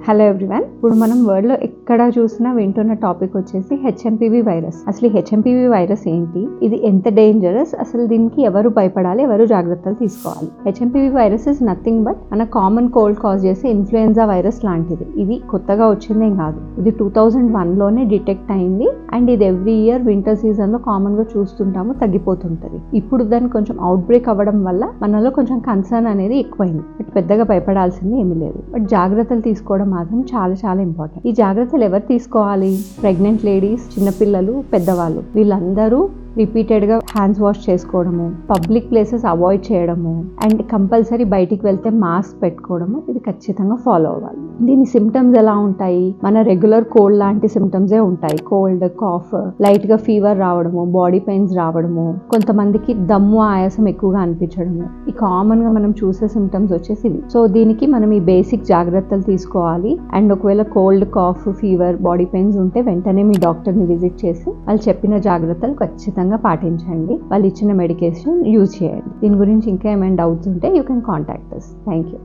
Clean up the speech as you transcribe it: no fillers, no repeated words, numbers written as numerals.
Hello everyone, ఇప్పుడు మనం world లో ఎక్కడ చూసినా వింటున్న టాపిక్ వచ్చేసి హెచ్ఎంపీవీ వైరస్. అసలు హెచ్ఎంపీవీ వైరస్ ఏంటి, ఇది ఎంత డేంజరస్, అసలు దీనికి ఎవరు భయపడాలి, ఎవరు జాగ్రత్తలు తీసుకోవాలి. HMPV virus is nothing but మన కామన్ కోల్డ్ కాజ్ చేసే ఇన్ఫ్లుయెన్జా వైరస్ లాంటిది. ఇది కొత్తగా వచ్చిందేం కాదు, ఇది 2001లోనే డిటెక్ట్ అయింది అండ్ ఇది ఎవ్రీ ఇయర్ వింటర్ సీజన్ లో కామన్ గా చూస్తుంటాము, తగ్గిపోతుంటది. ఇప్పుడు దాన్ని కొంచెం అవుట్ బ్రేక్ అవ్వడం వల్ల మనలో కొంచెం కన్సర్న్ అనేది ఎక్కువైంది. బట్ పెద్దగా భయపడాల్సింది ఏమీ లేదు. బట్ జాగ్రత్తలు తీసుకోవడం మాత్రం చాలా చాలా ఇంపార్టెంట్. ఈ జాగ్రత్తలు ఎవరు తీసుకోవాలి? ప్రెగ్నెంట్ లేడీస్, చిన్నపిల్లలు, పెద్దవాళ్ళు, వీళ్ళందరూ రిపీటెడ్ గా హ్యాండ్స్ వాష్ చేసుకోవడము, పబ్లిక్ ప్లేసెస్ అవాయిడ్ చేయడము అండ్ కంపల్సరీ బయటికి వెళ్తే మాస్క్ పెట్టుకోవడము, ఇది ఖచ్చితంగా ఫాలో అవ్వాలి. దీని సిమ్టమ్స్ ఎలా ఉంటాయి? మన రెగ్యులర్ కోల్డ్ లాంటి సిమ్టమ్సే ఉంటాయి. కోల్డ్, కాఫ్, లైట్ గా ఫీవర్ రావడము, బాడీ పెయిన్స్ రావడము, కొంతమందికి దమ్ము, ఆయాసం ఎక్కువగా అనిపించడము, ఈ కామన్ గా మనం చూసే సిమ్టమ్స్ వచ్చేసి ఇవి. సో దీనికి మనం ఈ బేసిక్ జాగ్రత్తలు తీసుకోవాలి. అండ్ ఒకవేళ cold, cough, fever, body pains ఉంటే వెంటనే మీ డాక్టర్ ని విజిట్ చేసి వాళ్ళు చెప్పిన జాగ్రత్తలు ఖచ్చితంగా పాటించండి. వాళ్ళు ఇచ్చిన మెడికేషన్ యూజ్ చేయండి. దీని గురించి ఇంకా ఏమైనా డౌట్స్ ఉంటే you can contact us. Thank you.